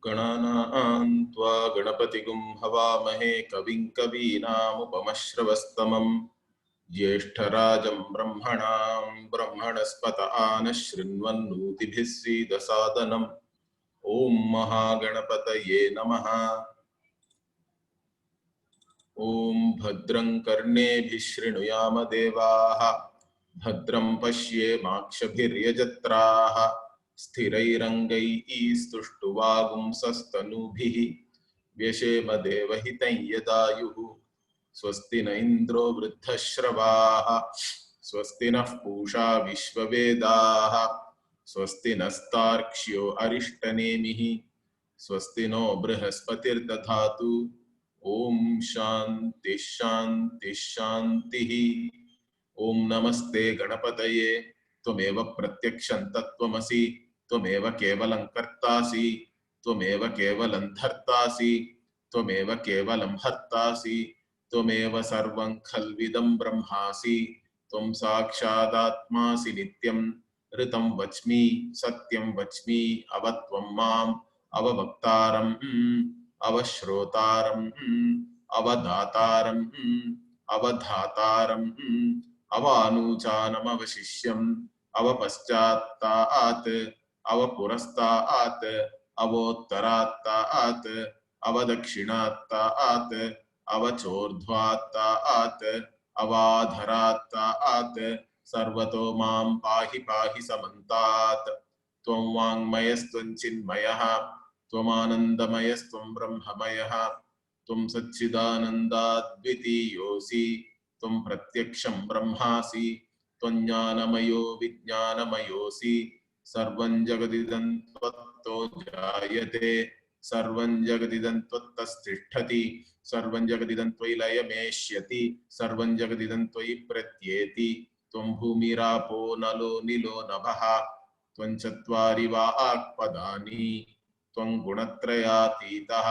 गणानां त्वा गणपतिगुं हवामहे कविं कवीनामुपमश्रवस्तमम् ज्येष्ठराजं ब्रह्मणां ब्रह्मणस्पत आनः शृण्वन्नोतिभिः सीदसादनम् ॐ महागणपतये नमः। ॐ भद्रं कर्णेभिः शृणुयाम देवाः भद्रं पश्येमाक्षभिर्यजत्राः स्थिरैरङ्गैस्तुष्टुवागुंसस्तनूभिः व्यशेम देवहितं यदायुः स्वस्ति न इन्द्रो वृद्धश्रवाः स्वस्ति नः पूषा विश्ववेदाः स्वस्ति नस्तार्क्ष्यो अरिष्टनेमिः स्वस्ति नो बृहस्पतिर्दधातु ओम शांति शांति शांति। ओम नमस्ते गणपतये त्वमेव प्रत्यक्षं तत्त्वमसि त्वमेव केवलं कर्तासि त्वमेव केवलं धर्तासि त्वमेव केवलं हर्तासि त्वमेव सर्वं खल्विदं ब्रह्मासि त्वं साक्षादात्मासि नित्यं ऋतं वच्मि सत्यं वच्मि अवत्वं माम् अववक्तारम् अवश्रोतारम् अवदातारम् अवधातारम् अवानूचानमवशिष्यम् अवपश्चात्तात् अवपुरस्तात् अवोत्तरात्तात् अवदक्षिणात्तात् अवचोर्ध्वात्तात् अवाधरात्तात् सर्वतो मां पाहि पाहि समन्तात्। त्वं वाङ्मयस्त्वं चिन्मयः त्वमानन्दमयस्त्वं ब्रह्ममयः त्वं सच्चिदानन्दाद्वितीयोऽसि त्वं प्रत्यक्षं ब्रह्मासि त्वं ज्ञानमयो विज्ञानमयोऽसि सर्वं जगदिदं त्वत्तो जायते सर्वं जगदिदं त्वत्तस्तिष्ठति सर्वं जगदिदं त्वयि लयमेष्यति सर्वं जगदिदं त्वयि प्रत्येति त्वं भूमिरापो नलो निलो नभः त्वं चत्वारि वाक्पदानि त्वं गुणत्रयातीतः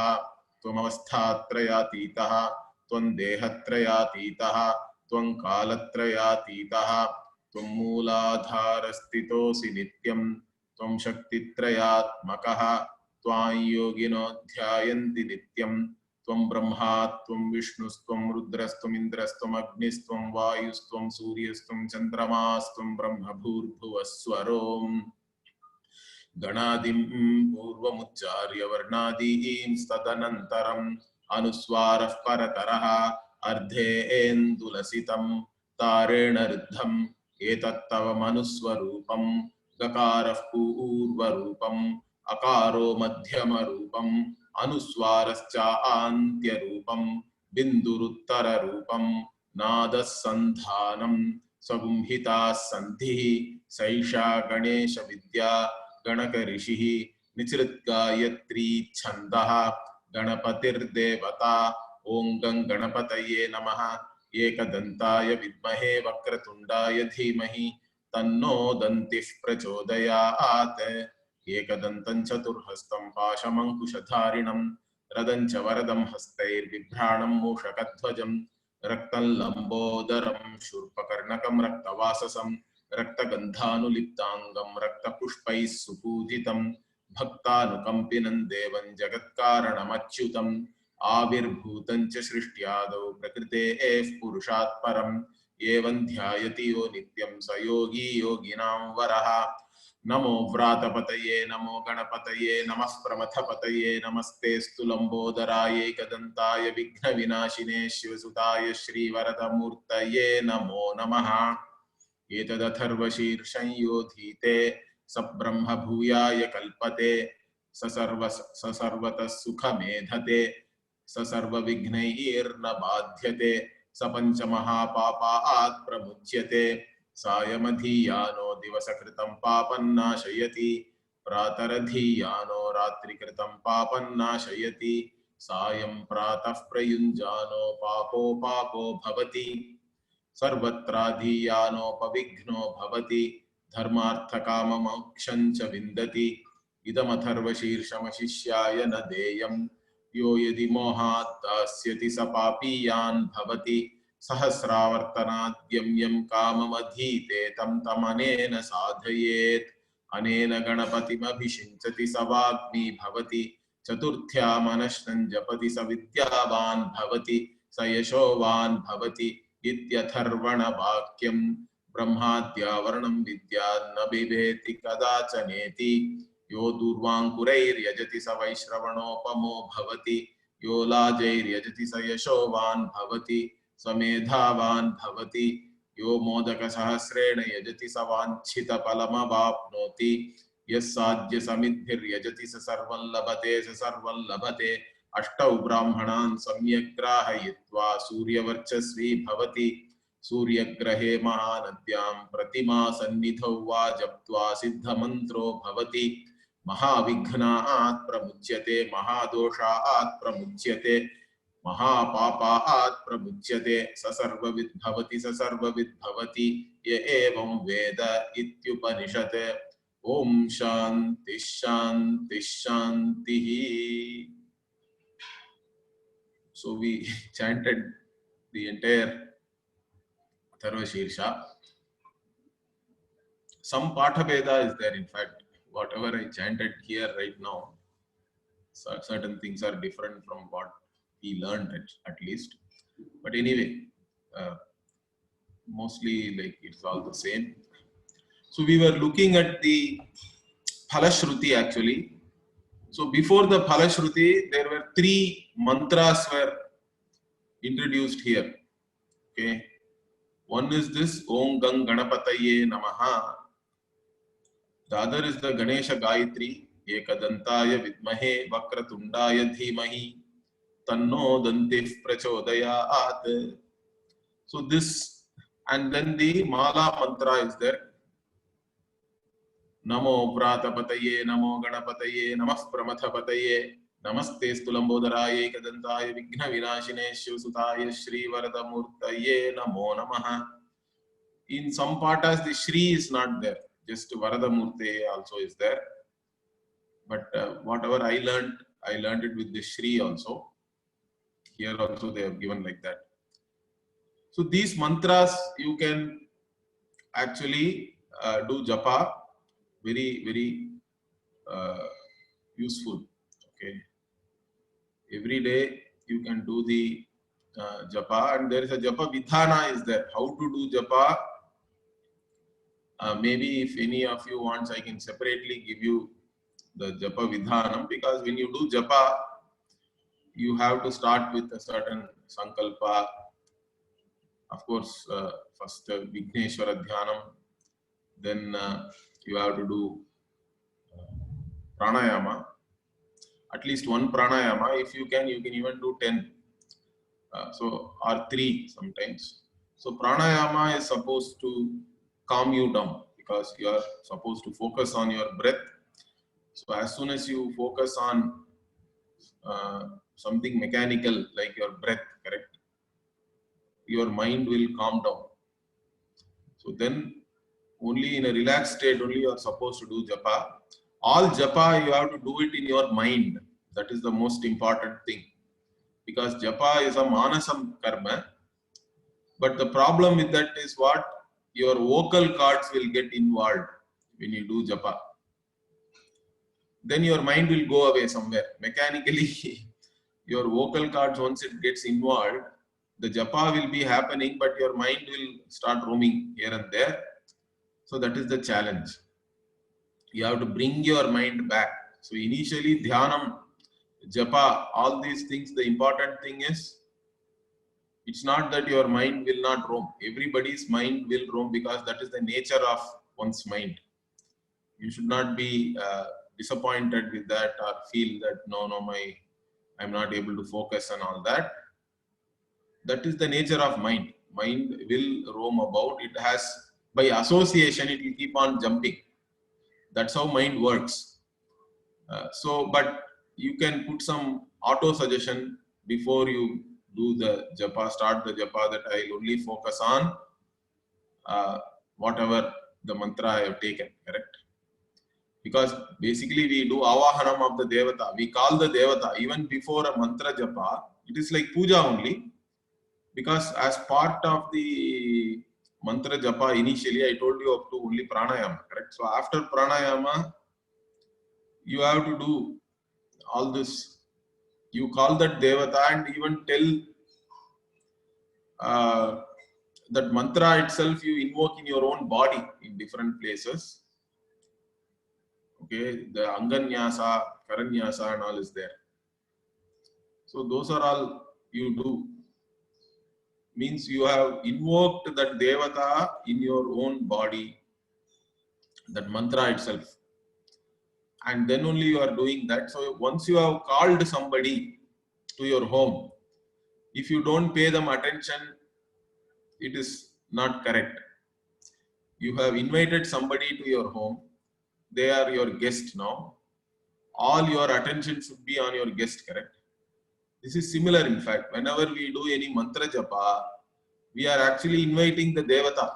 त्वमवस्थात्रयातीतः त्वं देहत्रयातीतः त्वं कालत्रयातीतः त्वं मूलाधारस्थितोऽसि नित्यं त्वं शक्तित्रयात्मकः त्वां योगिनो ध्यायन्ति नित्यं त्वं ब्रह्मा त्वं विष्णुस्त्वं रुद्रस्त्वं इन्द्रस्त्वं अग्निस्त्वं वायुस्त्वं सूर्यस्त्वं चन्द्रमास्त्वं ब्रह्म भूर्भुवस्वरोम् गणादिं पूर्वमुच्चार्य वर्णादीं तदनन्तरम् अनुस्वारः परतरः अर्धेन्दुलसितं तारेण रुद्धम् एतत्तव मनुस्वरूपं गकारः पूर्वरूपम् अकारो मध्यमरूपम् अनुस्वारश्च आन्त्यरूपं बिन्दुरुत्तररूपं नादः सन्धानं सगुंहिता सन्धिः सैषा गणेश विद्या गणक ऋषिः निचृद्गायत्री छन्दः गणपतिर्देवता ओं गं गणपतये नमः एकदन्ताय विद्महे वक्रतुण्डाय धीमहि तन्नो दन्तिः प्रचोदयात् एकदन्तं चतुर्हस्तं पाशमङ्कुशधारिणं रदं च वरदं हस्तैर्बिभ्राणं मूषकध्वजं रक्तं लम्बोदरं शूर्पकर्णकं रक्तवाससं रक्तगन्धानुलिप्ताङ्गं रक्तपुष्पैः सुपूजितं भक्तानुकम्पिनं देवं जगत्कारणमच्युतम् आविर्भूतं च सृष्ट्यादौ प्रकृतेः पुरुषात् परम् एवं ध्यायति यो नित्यं स योगी योगिनां वरः। नमो व्रातपतये नमो गणपतये नमः प्रमथपतये नमस्तेऽस्तु लम्बोदराय एकदन्ताय विघ्नविनाशिने शिवसुताय श्रीवरदमूर्तये नमो नमः। एतदथर्वशीर्षं योधीते स ब्रह्म भूयाय कल्पते स सर्वतः सुखमेधते स सर्वविघ्नैर्न बाध्यते स पञ्चमहापापात् प्रमुच्यते सायमधीयानो दिवसकृतं पापं नाशयति प्रातरधीयानो रात्रिकृतं पापं नाशयति सायं प्रातः प्रयुञ्जानो पापो भवति सर्वत्राधीयानोपविघ्नो भवति धर्मार्थकाममोक्षं च विन्दति इदमथर्वशीर्षमशिष्याय न देयम् यो यदि मोहात् दास्यति स पापीयान् भवति सहस्रावर्तनाद्यं यं काममधीते तं तमनेन साधयेत् अनेन गणपतिमभिषिञ्चति स वाग्मी भवति चतुर्थ्या मनश्नं जपति स विद्यावान् भवति स यशोवान् भवति इत्यथर्वण वाक्यं ब्रह्माद्यावर्णं विद्यात् न बिभेति कदाचनेति यो दूर्वाङ्कुरैर्यजति स वैश्रवणोपमो भवति यो लाजैर्यजति स यशोवान् भवति स मेधावान् भवति यो मोदकसहस्रेण यजति स वाञ्छितफलमवाप्नोति यस्साद्य समिद्धिर्यजति स सर्वं लभते स सर्वं लभते अष्टौ ब्राह्मणान् सम्यक् ग्राहयित्वा सूर्यवर्चस्वी भवति सूर्यग्रहे महानद्यां प्रतिमा सन्निधौ वा जप्त्वा सिद्धमन्त्रो भवति महाविघ्नात् प्रमुच्यते महादोषात् प्रमुच्यते महापापात् प्रमुच्यते स सर्वविद् भवति य एवं वेद इत्युपनिषत् ओम शांति शांति शांति. So we chanted the entire Atharva Shirsha. Some Patha Veda is there. In fact, whatever I chanted here right now, certain things are different from what we learned at least. But anyway, mostly like it's all the same. So we were looking at the Phalashruti actually. So before the Phalashruti, there were 3 mantras were introduced here. Okay, one is this Om Gang Ganapataye Namaha. The other is the Ganesha Gayatri Ekadantaya Vidmahe Vakratundaya Dhimahi Tanno Dantif Prachodayat. So this, and then the Mala mantra is there. Namo Pratapataye, Namo Ganapataye, Namah Pramathapataye, Namaste Stulambodaraye, Kadantaye, Vigna Vinashine, Shivsutaye, Shri Varadamurtaye, Namo Namaha. In some patas, the Shri is not there, just Varadamurtaye also is there. But whatever I learned it with the Shri also. Here also they have given like that. So these mantras you can actually do japa. Very, very useful. Okay, every day you can do the japa, and there is a japa vidhana is there. How to do japa? Maybe if any of you wants, I can separately give you the japa vidhanam, because when you do japa, you have to start with a certain sankalpa. Of course, first Vigneshwara Dhyanam, then you have to do pranayama, at least 1 pranayama. If you can even do 10, or 3 sometimes. So pranayama is supposed to calm you down, because you are supposed to focus on your breath. So as soon as you focus on something mechanical like your breath, correct, your mind will calm down. So then only in a relaxed state only you are supposed to do japa. All japa you have to do it in your mind. That is the most important thing, because japa is a manasam karma. But the problem with that is what? Your vocal cords will get involved when you do japa. Then your mind will go away somewhere. Mechanically, your vocal cords, once it gets involved, the japa will be happening, but your mind will start roaming here and there. So that is the challenge. You have to bring your mind back. So initially, dhyanam, japa, all these things, the important thing is, it's not that your mind will not roam. Everybody's mind will roam, because that is the nature of one's mind. You should not be disappointed with that, or feel that no, I'm not able to focus and all that. That is the nature of mind. Mind will roam about. It has, by association, it will keep on jumping. That's how mind works. But you can put some auto suggestion before you do the japa, start the japa, that I will only focus on whatever the mantra I have taken, correct? Because basically we do avahanam of the devata. We call the devata even before a mantra japa. It is like puja only, because as part of the mantra japa, initially I told you up to only pranayama, correct? So after pranayama, you have to do all this, you call that Devata and even tell that mantra itself you invoke in your own body in different places. Okay, the Anganyasa, Karanyasa and all is there. So those are all you do. Means you have invoked that Devata in your own body, that mantra itself. And then only you are doing that. So once you have called somebody to your home, if you don't pay them attention, it is not correct. You have invited somebody to your home. They are your guest now. All your attention should be on your guest, correct? This is similar, in fact. Whenever we do any mantra japa, we are actually inviting the Devata.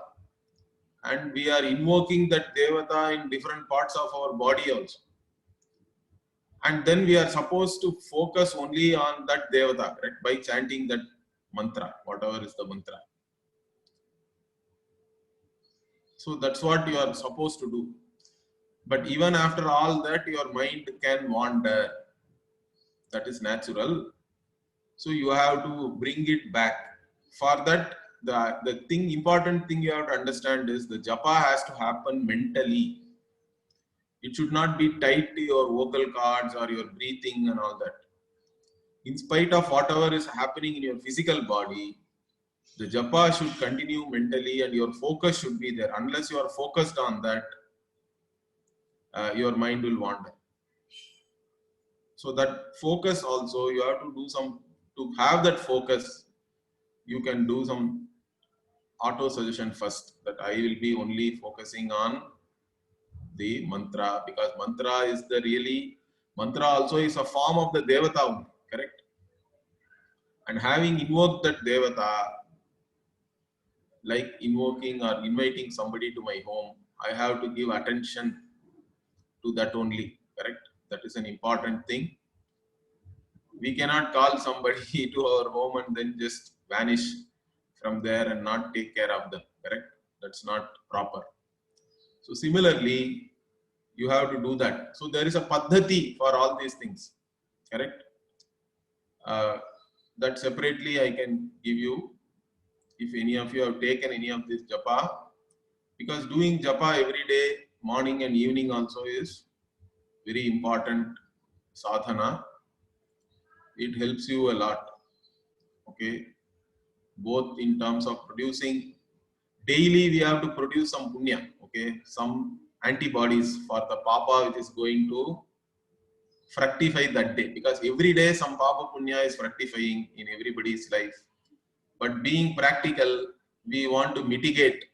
And we are invoking that Devata in different parts of our body also. And then we are supposed to focus only on that Devata, correct? By chanting that mantra, whatever is the mantra. So that's what you are supposed to do. But even after all that, your mind can wander. That is natural. So you have to bring it back. For that, the important thing you have to understand is the japa has to happen mentally. It should not be tied to your vocal cords or your breathing and all that. In spite of whatever is happening in your physical body, the japa should continue mentally and your focus should be there. Unless you are focused on that, your mind will wander. So that focus also, you have to do to have that focus, you can do some auto suggestion first, that I will be only focusing on the mantra, because mantra is mantra also is a form of the Devata, correct? And having invoked that Devata, like invoking or inviting somebody to my home, I have to give attention to that only, correct? That is an important thing. We cannot call somebody to our home and then just vanish from there and not take care of them, correct? That's not proper. So similarly, you have to do that. So there is a paddhati for all these things, correct? That separately I can give you, if any of you have taken any of this japa, because doing japa every day, morning and evening also is very important sadhana. It helps you a lot, okay? Both in terms of producing, daily we have to produce some punya, okay? Some antibodies for the papa which is going to fructify that day, because every day some papa punya is fructifying in everybody's life. But being practical, we want to mitigate,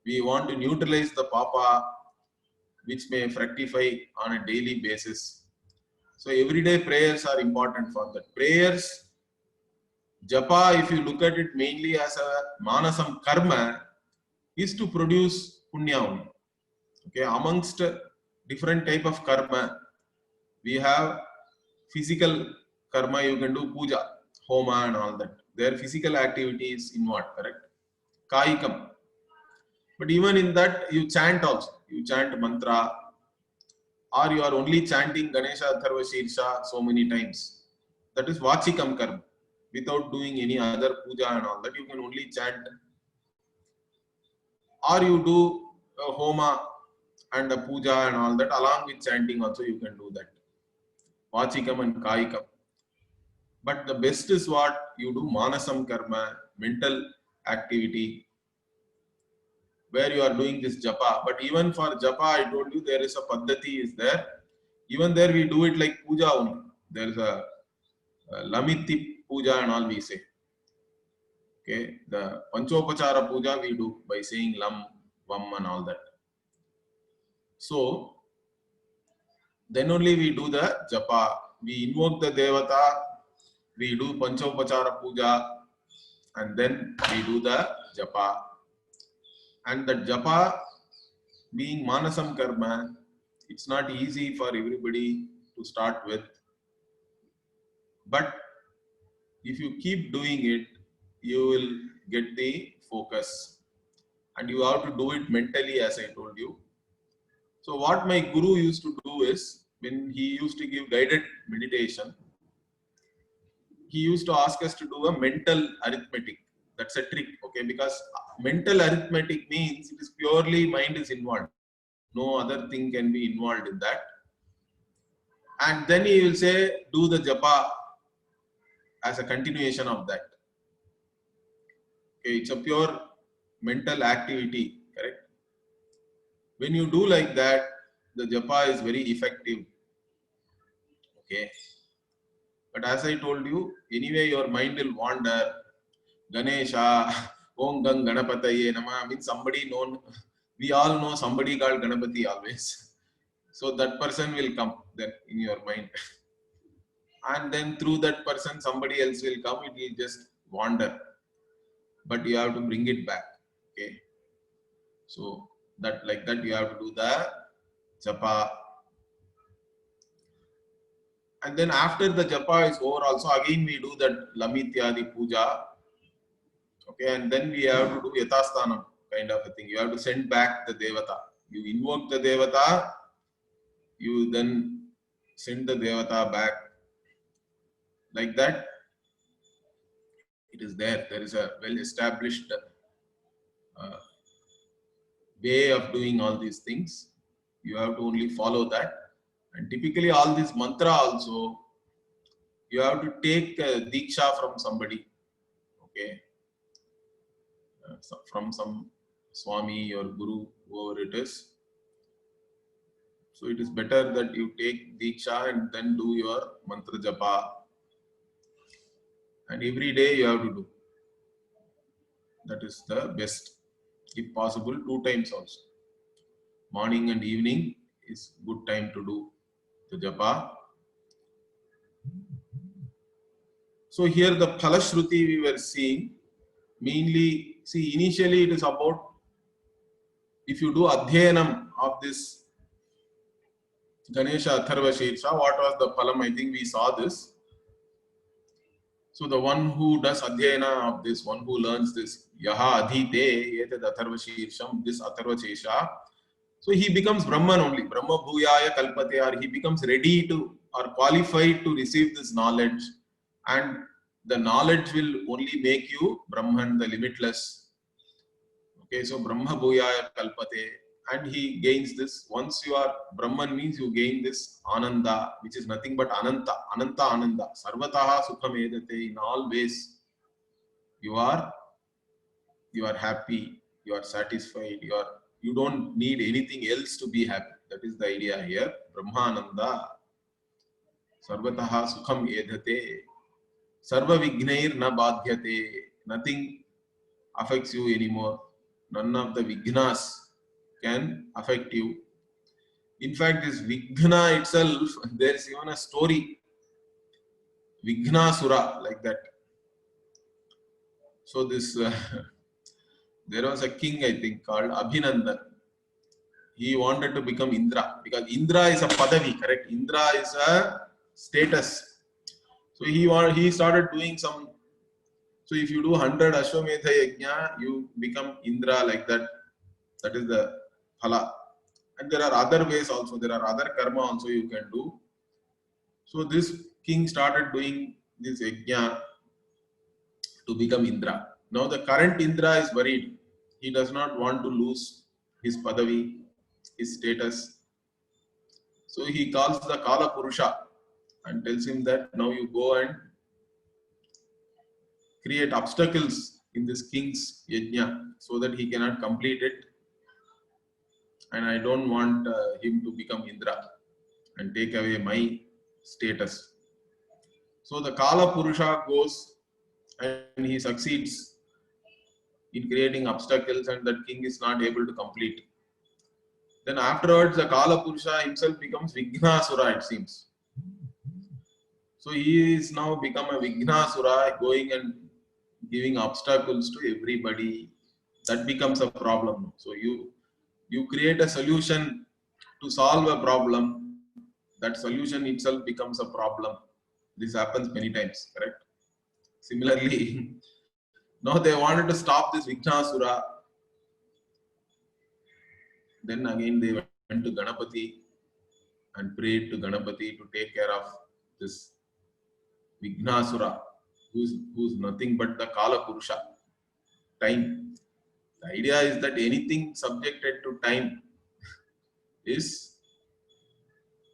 we want to neutralize the papa which may fructify on a daily basis. So everyday prayers are important for that. Prayers, japa, if you look at it mainly as a manasam karma, is to produce punya only. Okay, amongst different type of karma, we have physical karma, you can do puja, homa and all that. Their physical activities in what, correct? Kaikam. But even in that, you chant also. You chant mantra, or you are only chanting Ganesha Atharva Shirsha so many times. That is vachikam karma. Without doing any other puja and all that, you can only chant. Or you do a homa and a puja and all that, along with chanting also you can do that. Vachikam and Kaikam. But the best is what you do, manasam karma, mental activity, where you are doing this japa. But even for japa, I told you there is a paddhati is there. Even there we do it like puja only. There is a lamiti puja and all we say. Okay, the panchopachara puja we do by saying lam, vam and all that. So then only we do the japa. We invoke the devata, we do panchopachara puja, and then we do the japa. And the japa being manasam karma, it's not easy for everybody to start with. But if you keep doing it, you will get the focus. And you have to do it mentally, as I told you. So what my guru used to do is, when he used to give guided meditation, he used to ask us to do a mental arithmetic. That's a trick, okay? Because mental arithmetic means it is purely mind is involved. No other thing can be involved in that. And then he will say, do the japa as a continuation of that. Okay, it's a pure mental activity, correct? When you do like that, the japa is very effective. Okay. But as I told you, anyway, your mind will wander. Ganesha, Om Gang Ganapataye Nama means somebody known. We all know somebody called Ganapati always. So that person will come then in your mind. And then through that person, somebody else will come. It will just wander. But you have to bring it back. Okay. So that like that you have to do the japa. And then after the japa is over, also again we do that Lamityadi puja. Okay, and then we have to do Yathasthanam kind of a thing. You have to send back the Devata. You invoke the Devata, you then send the Devata back. Like that, it is there. There is a well-established way of doing all these things. You have to only follow that. And typically all this mantra also, you have to take Diksha from somebody. Okay. From some Swami or Guru, whoever it is. So it is better that you take Diksha and then do your mantra japa. And every day you have to do. That is the best. If possible, 2 times also. Morning and evening is good time to do the japa. So here the Phalashruti we were seeing, mainly, see initially it is about, if you do Adhyanam of this Ganesha Atharva Shirsha, what was the phalam? I think we saw this. So the one who does Adhyayana of this, one who learns this, Yaha Adhite, Etad Atharva Shirsham, this Atharva Shesha, so he becomes Brahman only, Brahma Bhuyaya Kalpate, or he becomes ready to, or qualified to receive this knowledge. And the knowledge will only make you Brahman, the limitless. Okay, so Brahma Bhuyaya Kalpate. And he gains this. Once you are Brahman means you gain this Ananda, which is nothing but Ananta, Ananta Ananda. Sarvataha Sukham Edate. In all ways, you are happy, you are satisfied, you don't need anything else to be happy. That is the idea here. Brahmananda. Sarvataha Sukham Edate. Sarva Vignair na Badhyate. Nothing affects you anymore. None of the Vignas can affect you. In fact, this Vigna itself, there is even a story. Vignasura, like that. So this, there was a king, I think, called Abhinandan. He wanted to become Indra, because Indra is a padavi, correct? Indra is a status. So he started doing some. So if you do 100 Ashwamedha Yajna, you become Indra, like that. That is the phala. And there are other ways also. There are other karma also you can do. So this king started doing this yajna to become Indra. Now the current Indra is worried. He does not want to lose his padavi, his status. So he calls the Kala Purusha and tells him that now you go and create obstacles in this king's yajna so that he cannot complete it. And I don't want him to become Indra and take away my status. So the Kala Purusha goes and he succeeds in creating obstacles, and that king is not able to complete. Then afterwards, the Kala Purusha himself becomes Vignasura, it seems. So he is now become a Vignasura, going and giving obstacles to everybody. That becomes a problem. So you create a solution to solve a problem. That solution itself becomes a problem. This happens many times, correct? Similarly, now they wanted to stop this Vignasura. Then again they went to Ganapati. and prayed to Ganapati to take care of this Vignasura, who's nothing but the Kala Purusha, time. The idea is that anything subjected to time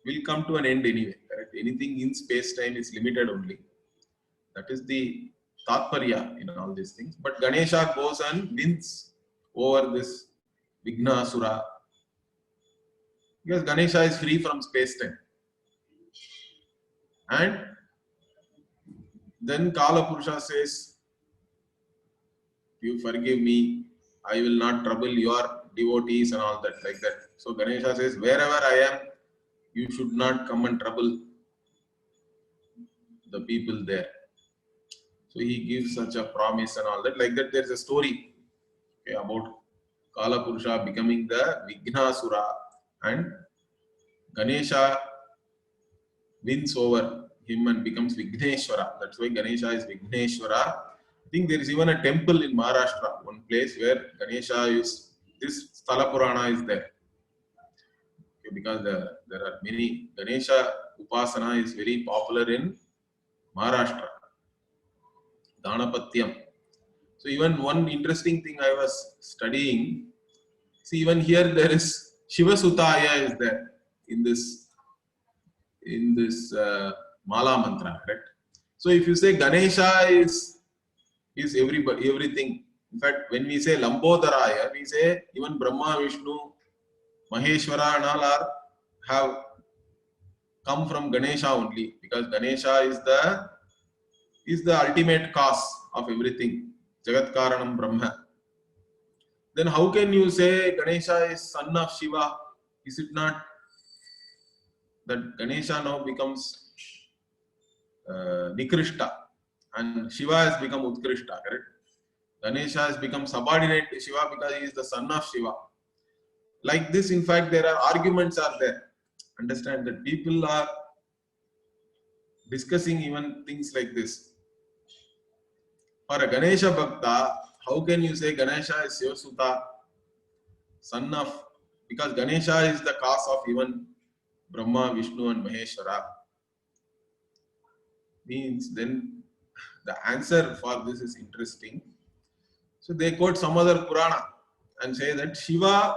will come to an end anyway. Correct? Anything in space-time is limited only. That is the Tatparya in all these things. But Ganesha goes and wins over this Vignasura because Ganesha is free from space-time. And then Kala Purusha says, you forgive me, I will not trouble your devotees and all that, like that. So Ganesha says, wherever I am, you should not come and trouble the people there. So he gives such a promise and all that. Like that, there is a story about Kala Purusha becoming the Vignasura, and Ganesha wins over him and becomes Vigneshwara. That's why Ganesha is Vigneshwara. I think there is even a temple in Maharashtra, one place where Ganesha is, this Sthala Purana is there. Because there are many, Ganesha Upasana is very popular in Maharashtra. Danapatyam. So even one interesting thing I was studying, see even here there is Shiva Sutaya is there in this Mala mantra, correct? So if you say Ganesha is everybody, everything. In fact, when we say Lambodharaya, we say even Brahma, Vishnu, Maheshwara and all have come from Ganesha only, because Ganesha is the ultimate cause of everything. Jagat Karanam Brahma. Then how can you say Ganesha is son of Shiva? Is it not that Ganesha now becomes Nikrishta and Shiva has become Utkrishta, correct? Ganesha has become subordinate to Shiva because he is the son of Shiva. Like this, in fact, there are arguments are there. Understand that people are discussing even things like this. For a Ganesha Bhakta, how can you say Ganesha is Shivasuta, son of, because Ganesha is the cause of even Brahma, Vishnu and Maheshwara. Means then the answer for this is interesting. So they quote some other Purana and say that Shiva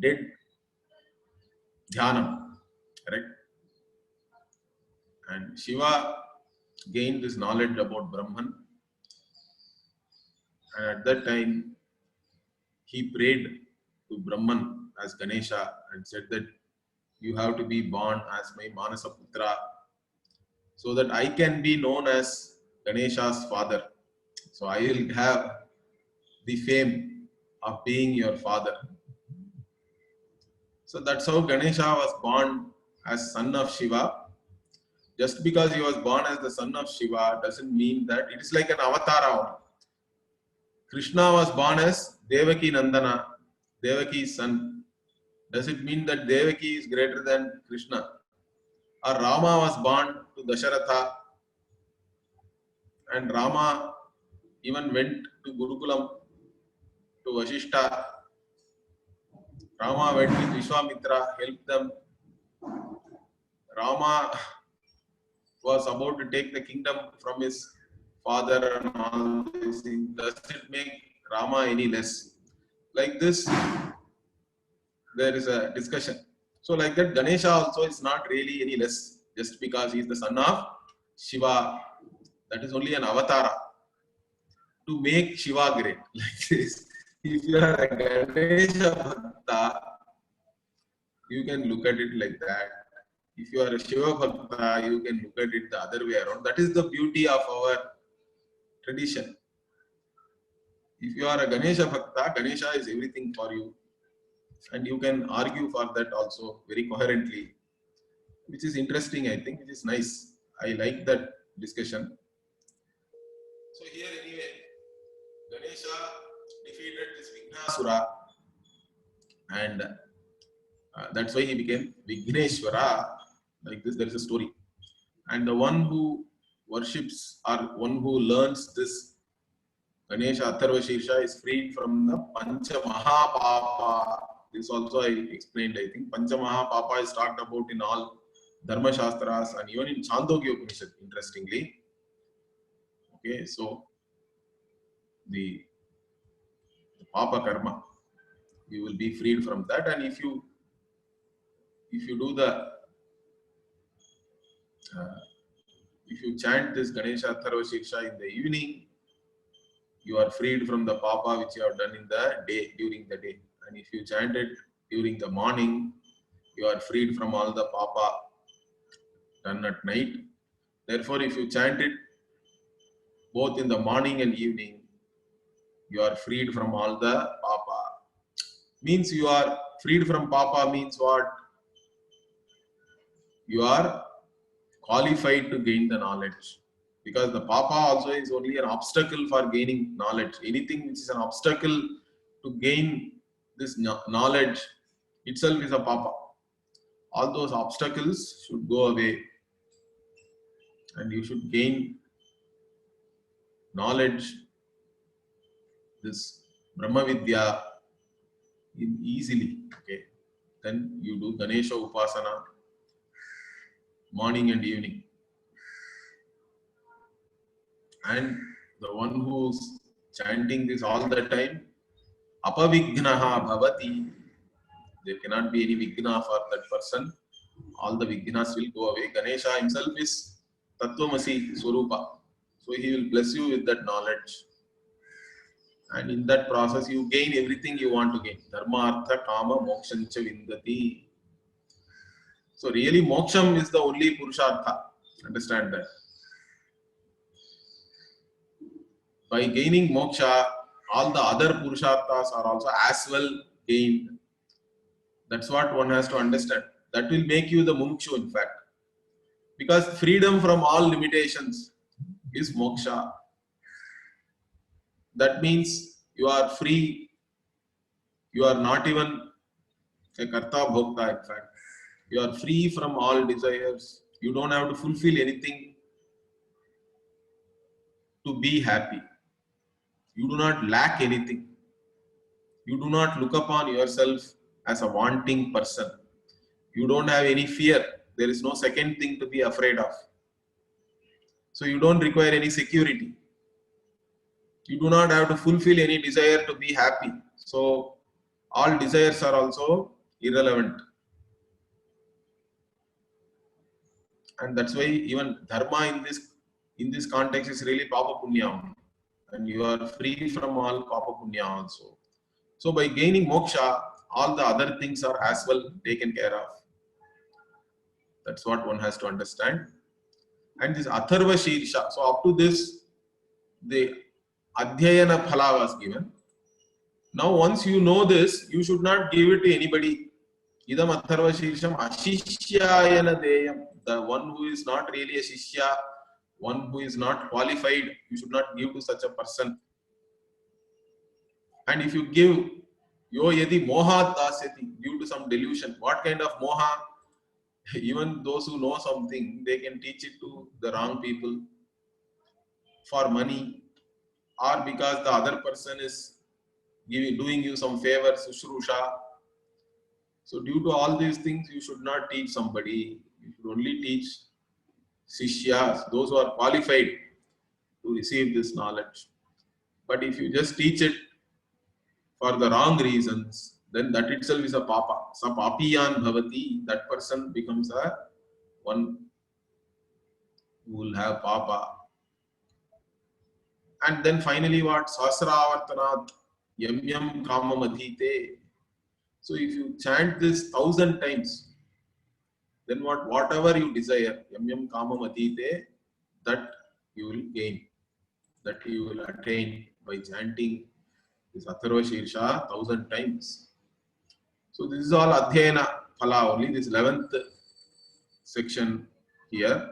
did Dhyanam, correct? And Shiva gained this knowledge about Brahman. And at that time, he prayed to Brahman as Ganesha and said that you have to be born as my Manasa Putra so that I can be known as Ganesha's father. So I will have the fame of being your father. So that's how Ganesha was born as son of Shiva. Just because he was born as the son of Shiva doesn't mean that it is like an avatara. Krishna was born as Devaki Nandana, Devaki's son. Does it mean that Devaki is greater than Krishna? Or Rama was born to Dasharatha and Rama even went to Gurukulam, to Vasishta. Rama went with Vishwamitra, helped them. Rama was about to take the kingdom from his father and all these things. Does it make Rama any less? Like this, there is a discussion. So like that, Ganesha also is not really any less just because he is the son of Shiva. That is only an avatara to make Shiva great. Like this. If you are a Ganesha Bhakta, you can look at it like that. If you are a Shiva Bhakta, you can look at it the other way around. That is the beauty of our tradition. If you are a Ganesha Bhakta, Ganesha is everything for you. And you can argue for that also very coherently, which is interesting, I think, which is nice. I like that discussion. So here anyway, Ganesha defeated this Vignasura and that's why he became Vigneshwara. Like this, there is a story. And the one who worships or one who learns this Ganesha Atharva Shirsha is freed from the Pancha Mahapapa. This also I explained, I think. Panchamaha Papa is talked about in all Dharma Shastras and even in Chandogya Upanishad, interestingly. Okay, so the Papa Karma, you will be freed from that. And if you do the if you chant this Ganesha Atharva Shirsha in the evening, you are freed from the Papa which you have done in the day, during the day. And if you chant it during the morning, you are freed from all the Papa done at night. Therefore, if you chant it both in the morning and evening, you are freed from all the Papa. Means you are freed from Papa means what? You are qualified to gain the knowledge. Because the Papa also is only an obstacle for gaining knowledge. Anything which is an obstacle to gain this knowledge itself is a Papa. All those obstacles should go away. And you should gain knowledge, this Brahma Vidya, easily. Okay. Then you do Ganesha Upasana morning and evening. And the one who's chanting this all the time, apavignaha bhavati. There cannot be any vigna for that person. All the vignas will go away. Ganesha himself is Tattvamasi Swarupa. So he will bless you with that knowledge. And in that process, you gain everything you want to gain. Dharma, artha, kama, mokshancha vindati. So really, moksham is the only purushartha. Understand that. By gaining moksha, all the other purusharthas are also as well gained. That's what one has to understand. That will make you the mumukshu, in fact. Because freedom from all limitations is moksha. That means you are free. You are not even a karta bhokta, in fact. You are free from all desires. You don't have to fulfill anything to be happy. You do not lack anything. You do not look upon yourself as a wanting person. You don't have any fear. There is no second thing to be afraid of. So you don't require any security. You do not have to fulfill any desire to be happy. So all desires are also irrelevant. And that's why even dharma in this context is really papa punya. And you are free from all papa punya also. So by gaining moksha, all the other things are as well taken care of. That's what one has to understand. And this Atharva Shirsha, so up to this, the Adhyayana Phala was given. Now once you know this, you should not give it to anybody. Idam Atharva Shirsham Ashishyayana Deyam. The one who is not really a Shishya, one who is not qualified, you should not give to such a person. And if you give, yo yadi mohat dasyati, due to some delusion, what kind of moha? Even those who know something, they can teach it to the wrong people for money, or because the other person is doing you some favor, sushrusha. So due to all these things, you should not teach somebody. You should only teach sishyas, those who are qualified to receive this knowledge. But if you just teach it for the wrong reasons, then that itself is a papa. Sa papiyan bhavati, that person becomes a one who will have papa. And then finally what? Sahasravartanat yam yam kamam adhite. So if you chant this 1,000 times, then whatever you desire, yam yam kamam adhite, that you will gain, that you will attain by chanting this Atharva Shirsha 1,000 times. So this is all Adhyayana Phala only, this 11th section here.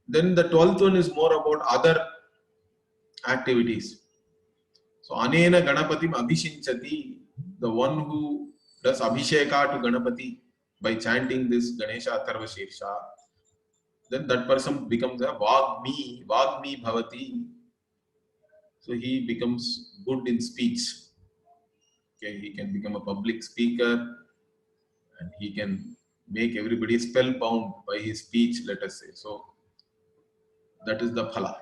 Then the 12th one is more about other activities. So Anena Ganapatim Abhishinchati, the one who does Abhisheka to Ganapati by chanting this Ganesha Atharva Shirsha, then that person becomes a Vagmi Bhavati. So he becomes good in speech. Okay, he can become a public speaker and he can make everybody spellbound by his speech, let us say. So that is the phala.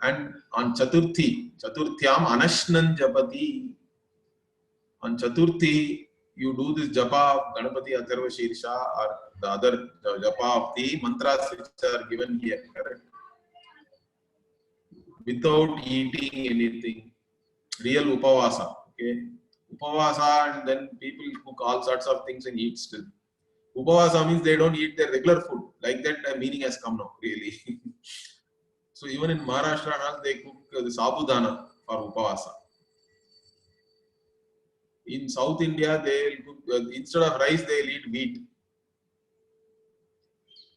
And on Chaturthi, Chaturthyam Anashnan Japati. On Chaturthi, you do this japa of Ganapati Atharva Shirsha or the other japa of the mantras which are given here, correct? Without eating anything, real upavasa, okay? Upavasa, and then people cook all sorts of things and eat still. Upavasa means they don't eat their regular food. Like that, meaning has come now, really. So even in Maharashtra, they cook the sabudana for upavasa. In South India, they will cook, instead of rice, they will eat wheat.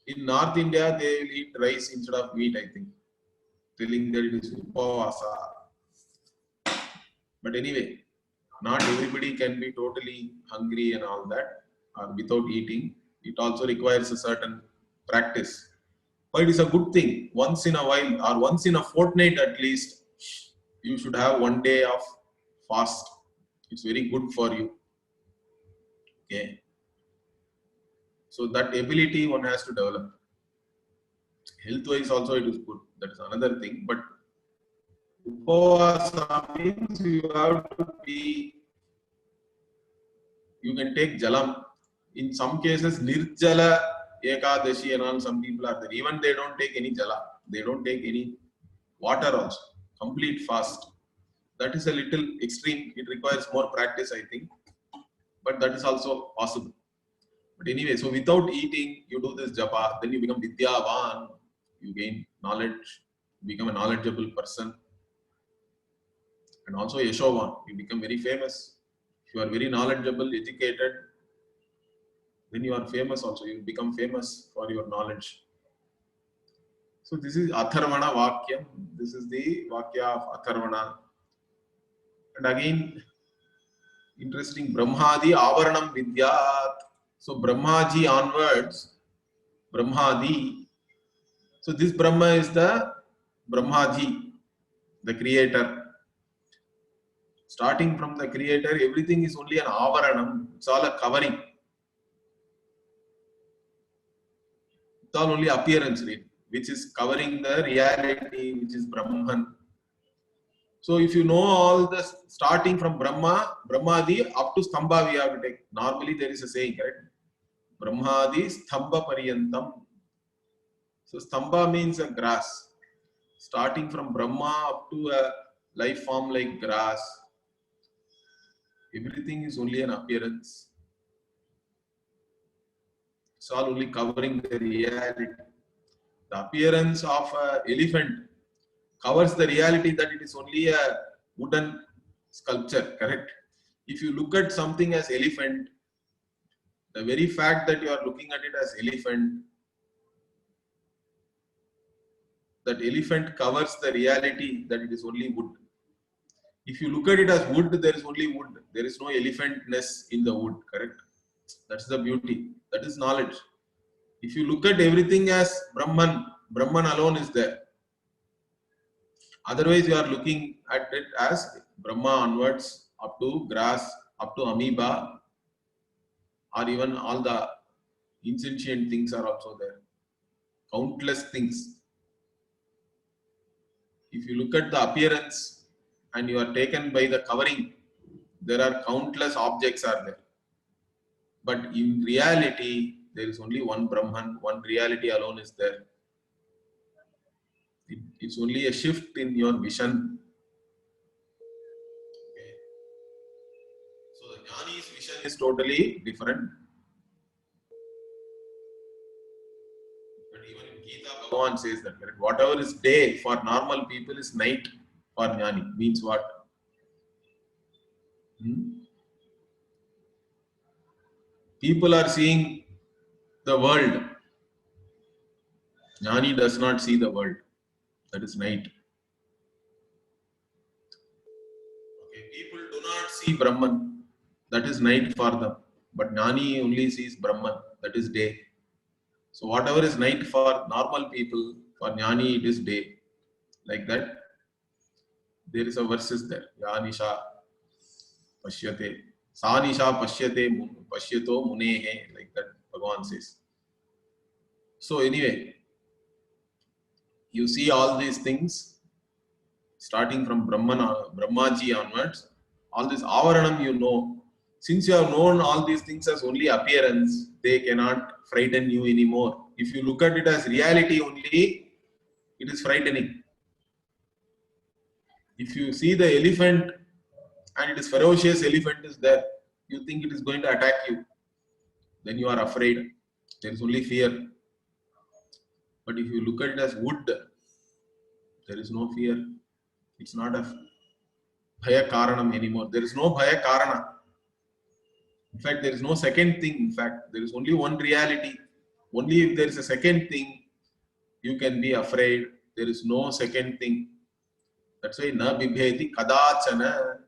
In North India, they will eat rice instead of wheat, I think, telling that it is upavasa. But anyway, not everybody can be totally hungry and all that, or without eating. It also requires a certain practice. But it is a good thing. Once in a while, or once in a fortnight at least, you should have 1 day of fast. It's very good for you. Okay. So that ability one has to develop. Health-wise also it is good. That is another thing. But upavasa means you have to be. You can take jalam. In some cases, nirjala ekadashi and all, some people are there. Even they don't take any jala. They don't take any water also. Complete fast. That is a little extreme. It requires more practice, I think. But that is also possible. But anyway, so without eating, you do this japa, then you become vidyavan. You gain knowledge. You become a knowledgeable person. And also yashovan. You become very famous. If you are very knowledgeable, educated, then you are famous also. You become famous for your knowledge. So this is Atharvana Vakyam. This is the Vakya of Atharvana. And again, interesting, Brahmadi Avaranam Vidyat. So Brahmaji onwards, Brahmadi. So this Brahma is the Brahmaji, the creator. Starting from the creator, everything is only an Avaranam. It's all a covering. It's all only appearance, really, which is covering the reality, which is Brahman. So if you know all the starting from Brahma, Brahmadi up to Stambha we have to take. Normally there is a saying, correct? Brahmadi Stambha Paryantam. So Stambha means a grass. Starting from Brahma up to a life form like grass. Everything is only an appearance. It's all only covering the reality. The appearance of an elephant covers the reality that it is only a wooden sculpture, correct? If you look at something as elephant, the very fact that you are looking at it as elephant, that elephant covers the reality that it is only wood. If you look at it as wood, there is only wood. There is no elephantness in the wood, correct? That's the beauty. That is knowledge. If you look at everything as Brahman, Brahman alone is there. Otherwise, you are looking at it as Brahma onwards, up to grass, up to amoeba, or even all the insentient things are also there. Countless things. If you look at the appearance and you are taken by the covering, there are countless objects are there. But in reality, there is only one Brahman, one reality alone is there. It's only a shift in your vision. Okay. So the Jnani's vision is totally different. But even in Gita, Bhagavan says that, correct? Whatever is day for normal people is night for Jnani. Means what? People are seeing the world. Jnani does not see the world. That is night. Okay. People do not see Brahman. That is night for them. But Jnani only sees Brahman. That is day. So whatever is night for normal people, for Jnani it is day. Like that. There is a verses there. Yanisha. Pashyate. Sanisha pashyate pashyato munehe, like that Bhagavan says. So anyway, you see all these things starting from Brahmaji onwards, all this avaranam you know. Since you have known all these things as only appearance, they cannot frighten you anymore. If you look at it as reality only, it is frightening. If you see the elephant and it is ferocious elephant is there, you think it is going to attack you, then you are afraid. There is only fear. But if you look at it as wood, there is no fear. It's not a bhaya karanam anymore. There is no bhaya karana. In fact, there is no second thing. In fact, there is only one reality. Only if there is a second thing, you can be afraid. There is no second thing. That's why na bibheti kadachana.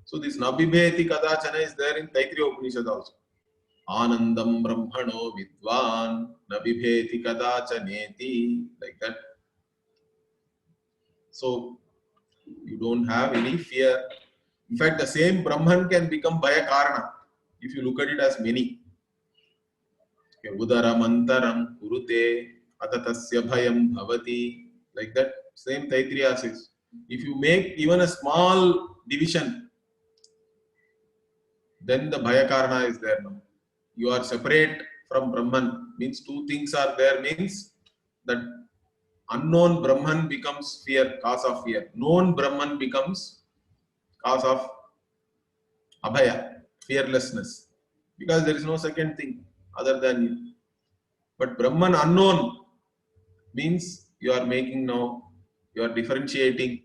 So this na bibheti kadachana is there in Taittiriya Upanishad also. Anandam brahmano vidvan na bibheti kadachaneti. Like that. So you don't have any fear. In fact, the same Brahman can become bhaya karana if you look at it as many. Udaram antaram kurute atatasya bhayam bhavati. Like that, same Taittiriya says. If you make even a small division, then the bhaya karana is there now. You are separate from Brahman, means two things are there, means that unknown Brahman becomes fear, cause of fear. Known Brahman becomes cause of abhaya, fearlessness. Because there is no second thing other than you. But Brahman unknown means you are making now, you are differentiating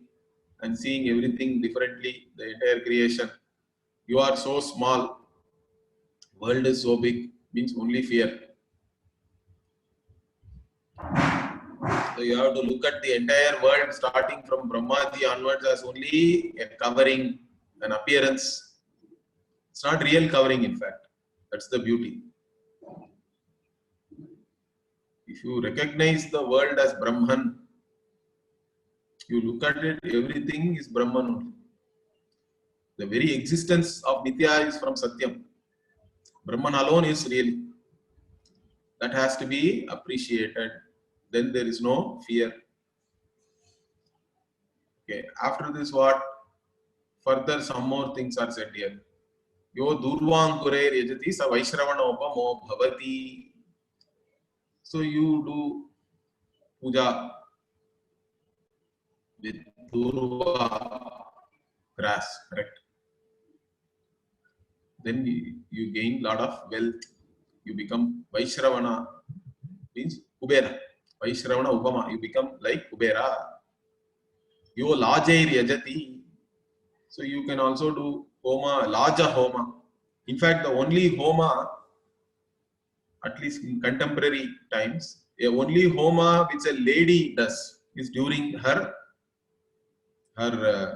and seeing everything differently, the entire creation. You are so small, world is so big, means only fear. So you have to look at the entire world starting from Brahmaji onwards as only a covering, an appearance. It's not real covering, in fact. That's the beauty. If you recognize the world as Brahman, you look at it, everything is Brahman only. The very existence of Nitya is from Satyam. Brahman alone is real. That has to be appreciated. Then there is no fear. Okay. After this, what? Further, some more things are said here. Yo durvankurer yajati sa vaishravanopamo bhavati. So you do puja with durva grass, correct? Then you gain lot of wealth. You become Vaishravana, means Kubera. Vaishravana Upama, you become like Kubera. Yo Lajair Yajati. So you can also do Homa, Laja Homa. In fact, the only Homa, at least in contemporary times, the only Homa which a lady does is during her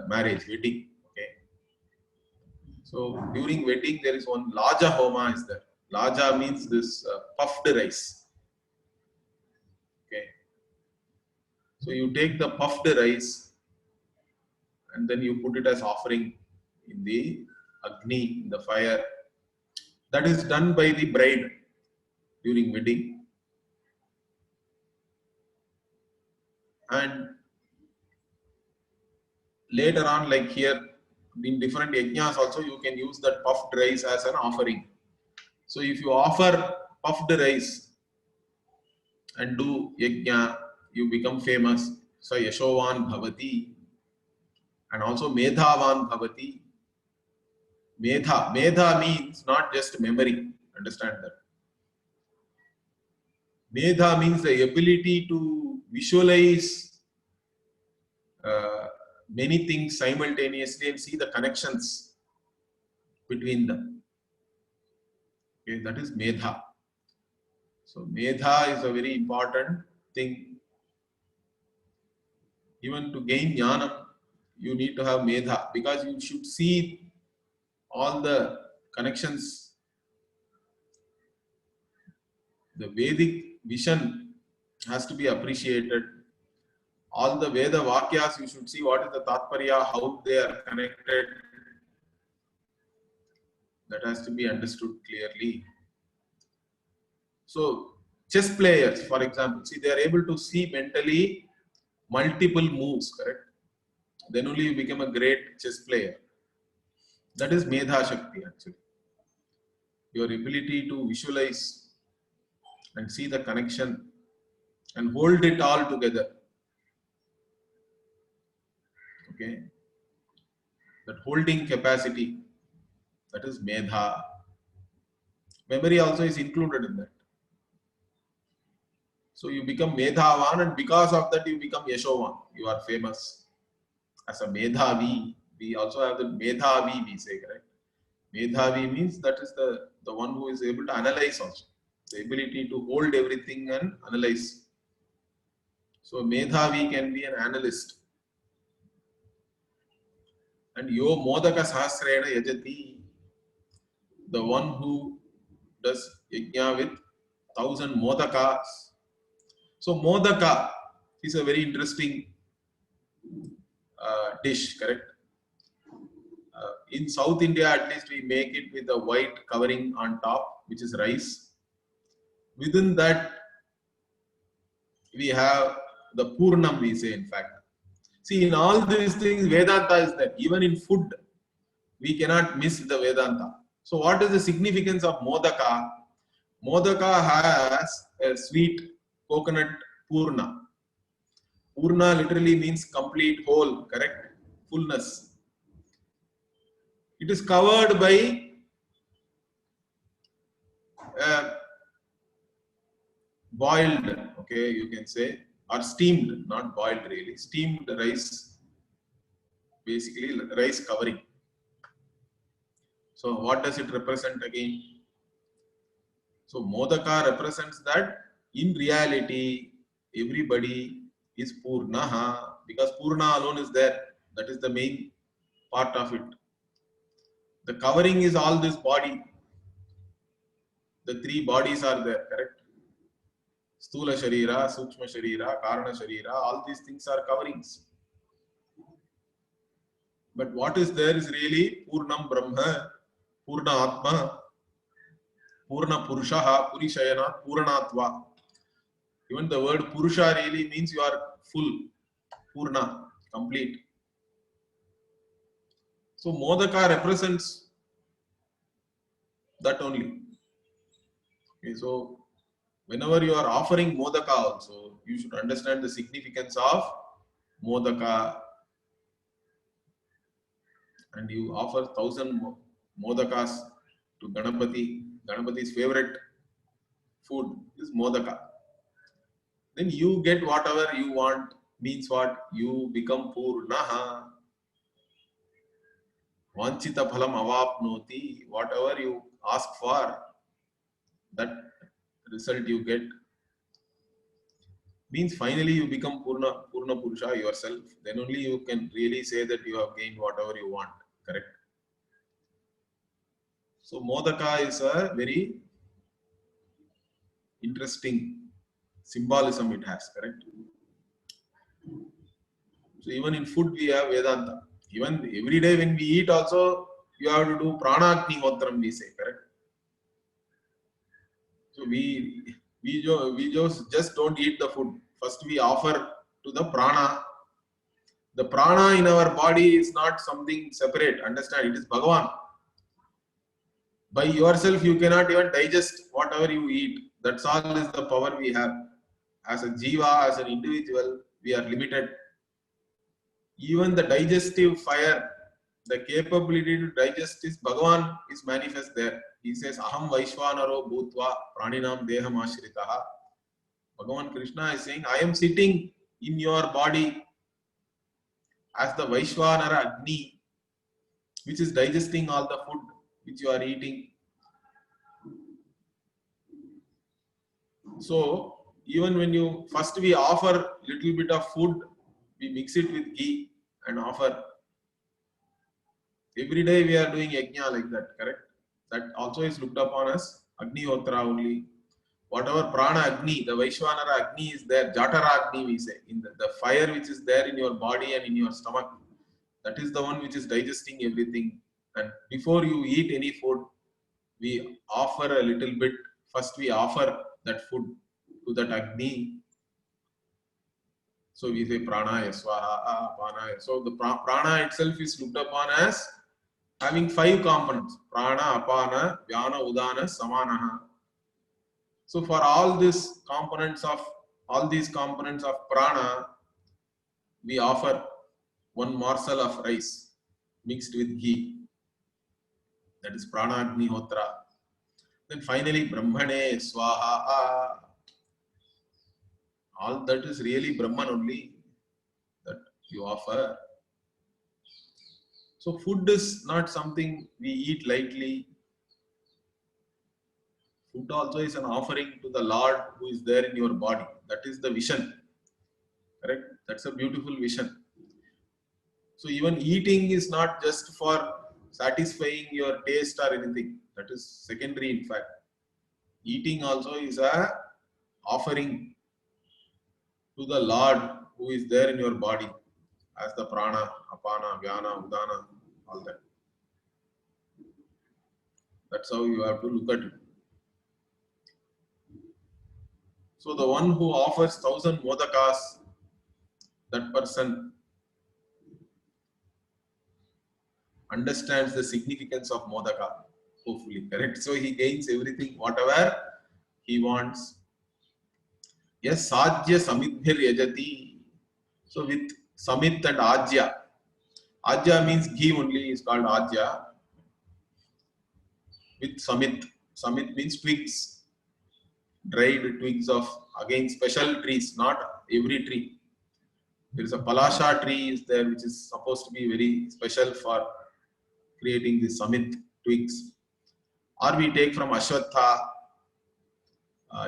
marriage, wedding. Okay. So during wedding, there is one Laja Homa is there. Laja means this puffed rice. Okay. So you take the puffed rice and then you put it as offering in the Agni, in the fire. That is done by the bride during wedding. And later on, like here, in different yajnas also, you can use that puffed rice as an offering. So if you offer puffed rice and do yajna, you become famous. So Yashovan Bhavati. And also Medhavan Bhavati. Medha means not just memory. Understand that. Medha means the ability to visualize many things simultaneously and see the connections between them. Okay, that is Medha. So Medha is a very important thing. Even to gain Jnanam, you need to have Medha because you should see all the connections. The Vedic vision has to be appreciated. All the Veda Vakyas, you should see what is the Tatparya, how they are connected. That has to be understood clearly. So chess players, for example, see, they are able to see mentally multiple moves, correct? Then only you become a great chess player. That is Medha Shakti actually. Your ability to visualize and see the connection and hold it all together. Okay? That holding capacity, that is Medha. Memory also is included in that. So you become Medhavan, and because of that you become Yashovan. You are famous as a Medhavi. We also have the Medhavi, we say, correct? Medhavi means that is the one who is able to analyze also. The ability to hold everything and analyze. So Medhavi can be an analyst. And Yo Modaka Sahasrena Yajati, the one who does yajna with 1,000 modakas. So modaka is a very interesting dish, correct? In South India, at least we make it with a white covering on top, which is rice. Within that, we have the Purnam, we say, in fact. See, in all these things, Vedanta is there. Even in food, we cannot miss the Vedanta. So what is the significance of Modaka? Modaka has a sweet coconut Purna. Purna literally means complete, whole, correct? Fullness. It is covered by boiled, okay, you can say, or steamed, not boiled really, steamed rice, basically rice covering. So what does it represent again? So Modaka represents that in reality, everybody is Purnaha, because Purna alone is there. That is the main part of it. The covering is all this body. The three bodies are there, correct? Stula Sharira, Sukshma Sharira, Karana Sharira, all these things are coverings. But what is there is really Purnam Brahma, Purna Atma, Purna Purushaha, Purishayana, Purnatva. Even the word Purusha really means you are full, Purna, complete. So Modaka represents that only. Okay, so whenever you are offering Modaka also, you should understand the significance of Modaka. And you offer 1,000 Modakas to Ganapati. Ganapati's favorite food is Modaka. Then you get whatever you want, means what? You become Purnaha. Vanchita phalam avapnoti. Whatever you ask for, that result you get. Means finally you become Purna Purusha yourself. Then only you can really say that you have gained whatever you want. Correct? So Modaka is a very interesting symbolism it has, correct? So even in food we have Vedanta. Even every day when we eat also, you have to do Pranagni Hotram, we say, correct? So we just don't eat the food. First we offer to the prana. The prana in our body is not something separate. Understand? It is Bhagavan. By yourself, you cannot even digest whatever you eat. That's all is the power we have. As a jiva, as an individual, we are limited. Even the digestive fire, the capability to digest is Bhagavan is manifest there. He says, Aham Vaishvanaro Bhutva Praninam Deham Ashritaha. Bhagavan Krishna is saying, I am sitting in your body as the Vaishvanara Agni, which is digesting all the food which you are eating. So, even when you, first we offer little bit of food, we mix it with ghee and offer. Every day we are doing yajna like that, correct? That also is looked upon as Agni Hotra only. Whatever Prana Agni, the Vaishvanara Agni is there, Jatara Agni we say, in the fire which is there in your body and in your stomach, that is the one which is digesting everything. And before you eat any food, we offer a little bit. First, we offer that food to that Agni. So we say pranaya swaha, apana. So the prana itself is looked upon as having 5 components: prana, apana, vyana, udana, samanaha. So for all these components of prana, we offer one morsel of rice mixed with ghee. That is Pranagni Hotra. Then finally, Brahmane Swaha. All that is really Brahman only that you offer. So food is not something we eat lightly. Food also is an offering to the Lord who is there in your body. That is the vision. Correct? That's a beautiful vision. So even eating is not just for satisfying your taste or anything. That is secondary in fact. Eating also is a offering to the Lord who is there in your body as the prana, apana, vyana, udana, all that. That's how you have to look at it. So the one who offers 1000 modakas, that person understands the significance of modaka, hopefully, correct? So he gains everything, whatever he wants. Yes, sajya samidbhir yajati. So with samit and ajya. Ajya means ghee only, is called ajya. With samit. Samit means twigs. Dried twigs of, again, special trees, not every tree. There is a palasha tree is there, which is supposed to be very special for creating the samit twigs. Or we take from ashwatha,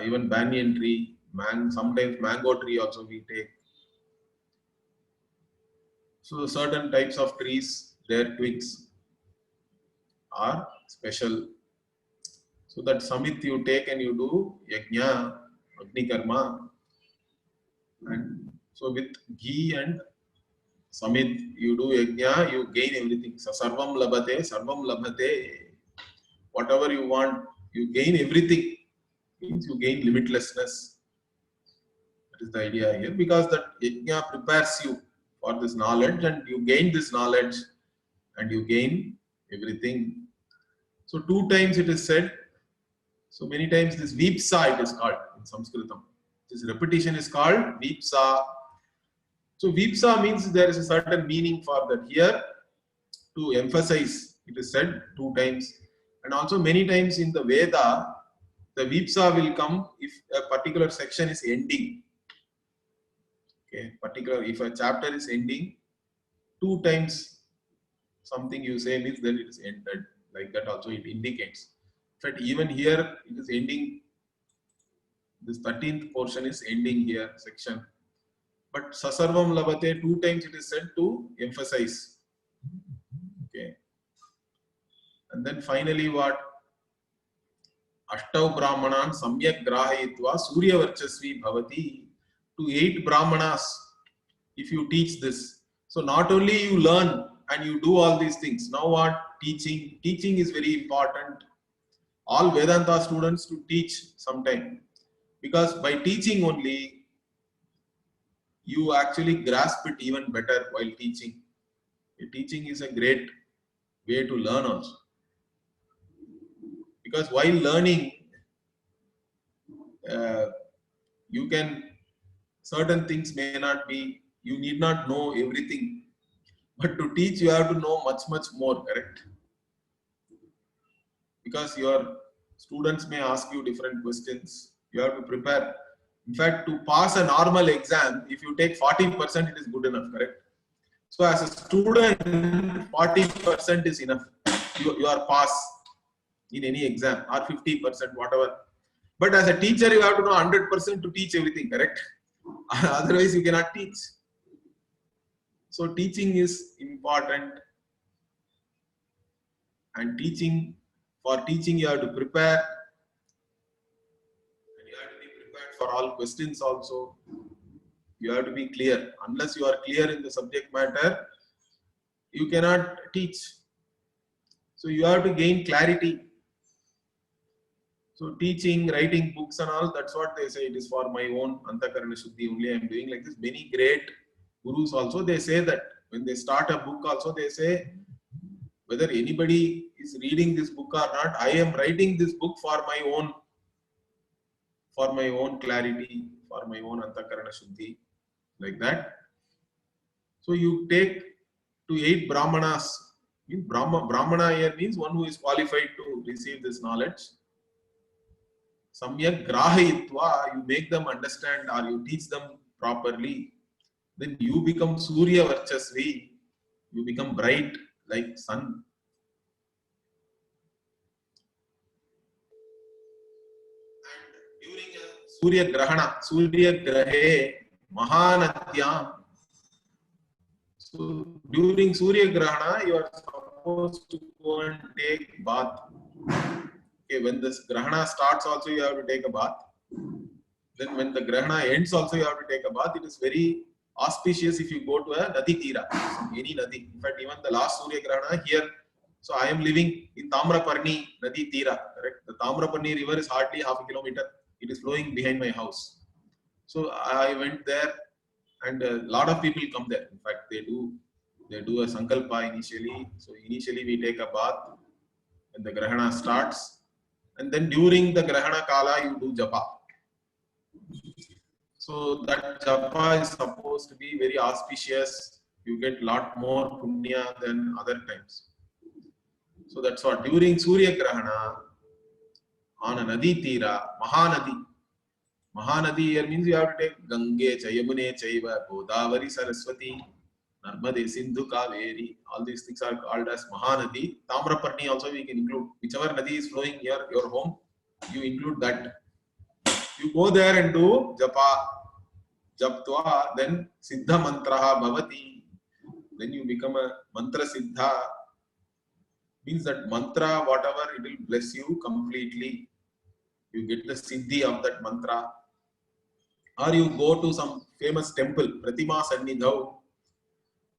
even banyan tree, sometimes mango tree also we take. So certain types of trees, their twigs are special. So that samit you take and you do yajna, agni karma. And so with ghee and samit, you do yajna, you gain everything. So sarvam labhate. Whatever you want, you gain everything. Means you gain limitlessness. That is the idea here. Because that yajna prepares you for this knowledge, and you gain this knowledge and you gain everything. So 2 times it is said. So many times this vipsa it is called in Sanskritam. This repetition is called vipsa. So vipsa means there is a certain meaning for that. Here to emphasize, it is said 2 times. And also many times in the Veda, the vipsa will come if a particular section is ending. Okay, if a chapter is ending, 2 times something you say means then it is ended. Like that also it indicates. In fact, even here it is ending. This 13th portion is ending here, section. But sasarvam labhate, 2 times it is said to emphasize. Okay. And then finally what? Ashtau brahmanan samyak grahayitva surya varchasvi bhavati. To 8 brahmanas, if you teach this. So not only you learn and you do all these things. Now what? Teaching. Teaching is very important. All Vedanta students to teach sometime. Because by teaching only, you actually grasp it even better while teaching. Teaching is a great way to learn also. Because while learning, you can, certain things may not be, you need not know everything. But to teach, you have to know much, much more, correct? Because your students may ask you different questions. You have to prepare. In fact, to pass a normal exam, if you take 40%, it is good enough, correct? So as a student, 40% is enough. You are pass in any exam, or 50%, whatever. But as a teacher, you have to know 100% to teach everything, correct? Otherwise, you cannot teach. So teaching is important. And for teaching, you have to prepare. And you have to be prepared for all questions also. You have to be clear. Unless you are clear in the subject matter, you cannot teach. So you have to gain clarity. So teaching, writing books and all, that's what they say. It is for my own Antakarana Shuddhi only. I am doing like this. Many great gurus also, they say that when they start a book also, they say, whether anybody is reading this book or not, I am writing this book for my own clarity, for my own Antakarana Shuddhi, like that. So you take to 8 Brahmanas. Brahmana here means one who is qualified to receive this knowledge. Samyak grahayitva, you make them understand or you teach them properly. Then you become Surya Varchasvi, you become bright like sun. And during a Surya Grahana, Surya Grahe, Mahanatyam. So during Surya Grahana, you are supposed to go and take bath. Okay, when this Grahana starts also, you have to take a bath. Then when the Grahana ends also, you have to take a bath. It is very auspicious if you go to a Nadi Tira, any Nadi. In fact, even the last Surya Grahana here, so I am living in Tamraparni Nadi Tira, correct? The Tamraparni river is hardly half a kilometer. It is flowing behind my house. So I went there and a lot of people come there. In fact, they do a Sankalpa initially. So initially we take a bath when the Grahana starts. And then during the Grahana Kala, you do Japa. So that Japa is supposed to be very auspicious. You get a lot more punya than other times. So that's what. During Surya Grahana, on a Nadi Tira, Mahanadi. Mahanadi here means you have to take Gange, Yamune, Chaiva, Godavari, Saraswati, Narmade, Sindhu, Kaveri. All these things are called as Mahanadi. Tamraparni also we can include. Whichever Nadi is flowing near your home, you include that. You go there and do Japa. Japtva, then Siddha Mantraha Bhavati. Then you become a Mantra Siddha. Means that mantra, whatever, it will bless you completely. You get the Siddhi of that mantra. Or you go to some famous temple, Pratima Sannidhau.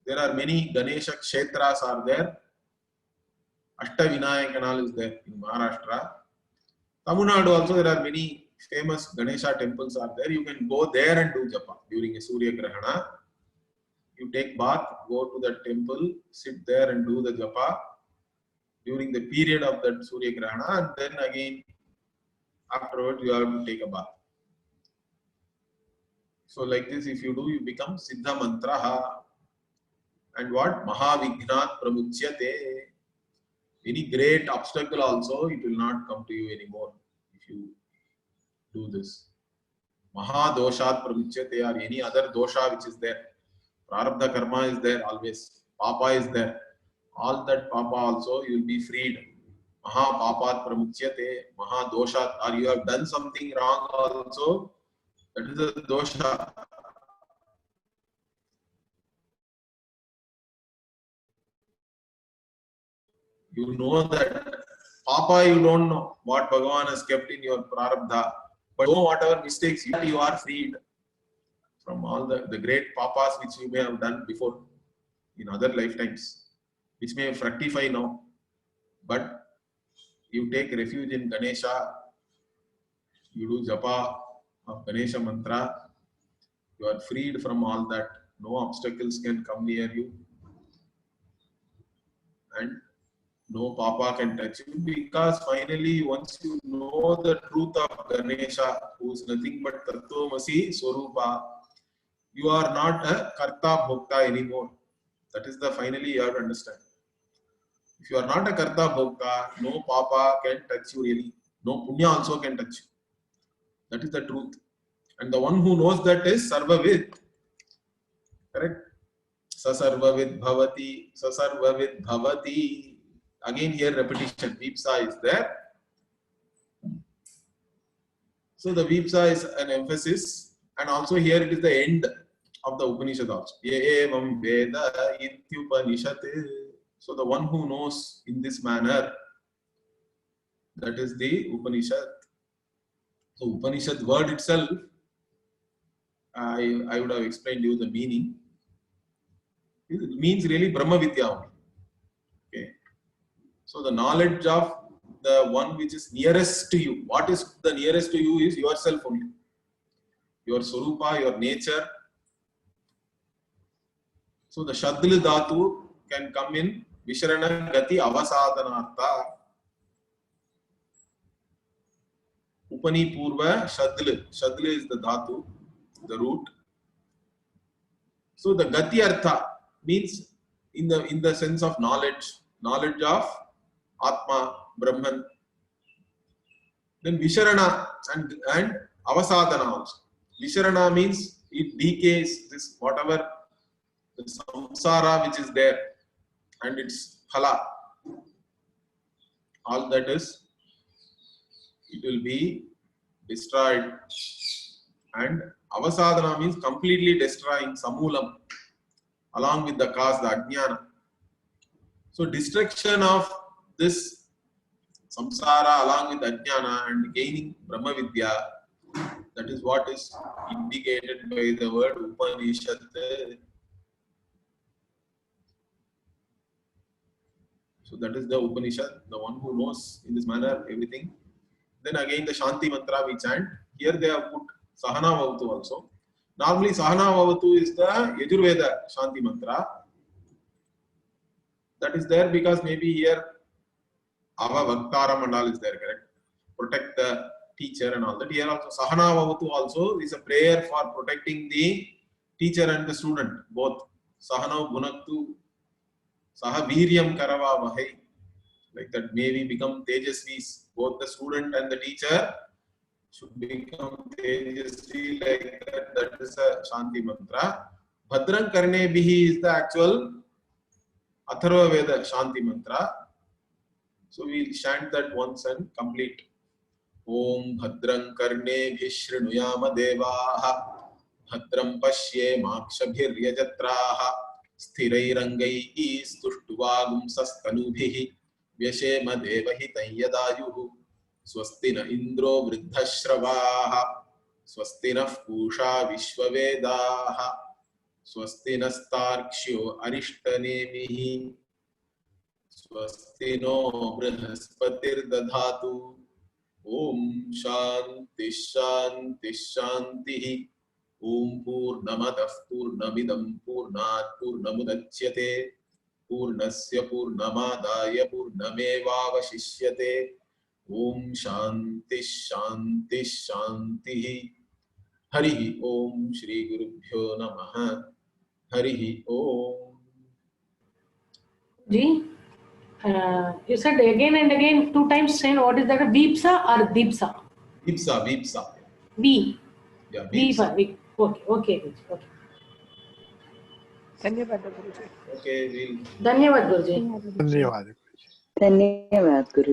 There are many Ganesha Kshetras are there. Ashtavinayakanal is there in Maharashtra. Tamil Nadu also there are many famous Ganesha temples are there. You can go there and do Japa during a Surya Grahana. You take bath, go to the temple, sit there and do the Japa during the period of that Surya Grahana, and then again afterwards you have to take a bath. So like this, if you do, you become Siddha Mantraha. And what? Mahavignat Pramuchyate. Any great obstacle also, it will not come to you anymore if you do this. Mahadoshat Pramuchyate, or any other dosha which is there. Prarabdha karma is there always. Papa is there. All that papa also, you will be freed. Maha papat pramuchyate, maha doshat, or you have done something wrong also, that is a dosha. You know that papa, you don't know what Bhagavan has kept in your prarabdha, but know whatever mistakes you are freed from all the great papas which you may have done before in other lifetimes, which may fructify now. But you take refuge in Ganesha, you do japa of Ganesha mantra, you are freed from all that. No obstacles can come near you, and no papa can touch you, because finally once you know the truth of Ganesha, who is nothing but Tattvamasi Swarupa, you are not a Karta Bhokta anymore. That is the finally you have to understand. If you are not a Karta Bhokta, no papa can touch you really. No punya also can touch you. That is the truth. And the one who knows that is Sarvavid. Correct? Sasarvavid Bhavati, Sasarvavid Bhavati. Again here repetition. Vipsa is there. So the Vipsa is an emphasis. And also here it is the end of the Upanishad also. Evam Veda Ityupanishad. So the one who knows in this manner, that is the Upanishad. So Upanishad word itself, I would have explained you the meaning. It means really Brahma Vidya only. Okay. So the knowledge of the one which is nearest to you. What is the nearest to you is yourself only. Your Swarupa, your nature. So the Shadl Dhatu can come in Visharana Gati Avasadanartha. Upani Purva Shadl. Shadl is the Dhatu, the root. So the Gati Artha means in the sense of knowledge of Atma, Brahman. Then Visharana and Avasadana also. Visharana means it decays this whatever the samsara which is there and its phala. All that is, it will be destroyed. And Avasadana means completely destroying samulam along with the cause, the ajnana. So destruction of this samsara along with ajnana and gaining Brahma Vidya, that is what is indicated by the word Upanishad. So that is the Upanishad, the one who knows in this manner everything. Then again the Shanti mantra we chant. Here they have put Sahana Vavatu also. Normally Sahana Vavatu is the Yajurveda Shanti mantra. That is there because maybe here Ava Vaktaram and all is there, correct? Protect the teacher and all that. Here also Sahana Vavatu also is a prayer for protecting the teacher and the student, both. Sahana Bhunaktu Saha Viryam Karavavahe. Like that, may we become Tejasvis. Both the student and the teacher should become Tejasvi like that. That is a Shanti mantra. Bhadram Karne Bihi is the actual Atharva Veda Shanti mantra. So we will chant that once and complete. Om Bhadram Karne Bhishrunuyama Devaha Bhadram Pashye Makshabhir Yajatraha Sthirairangai Stuštuvagum Sastanubhihi Vyashema Devahitam Yadayuhu Swastina Indro Vriddhashravaha Swastina Pusha Vishwavedaha Swastina Starkshyo Arishtanemihi Swastino Brihaspati'r Dadhatu Om Shanti Shanti Shanti Om Purnamadah Purnamidam Purnat Purnamudachyate Purnasya Purnamadaya Purnamevavashishyate Om Shanti Shanti Shanti. Harihi Om Shri Gurubhyo Namaha. Harihi Om. Ji, you said again and again 2 times saying what is that, a Vipsa or Dipsa? Vipsa. V. Yeah, Vipsa. Okay. धन्यवाद गुरुजी. Okay, we'll. धन्यवाद गुरुजी. धन्यवाद. धन्यवाद गुरु.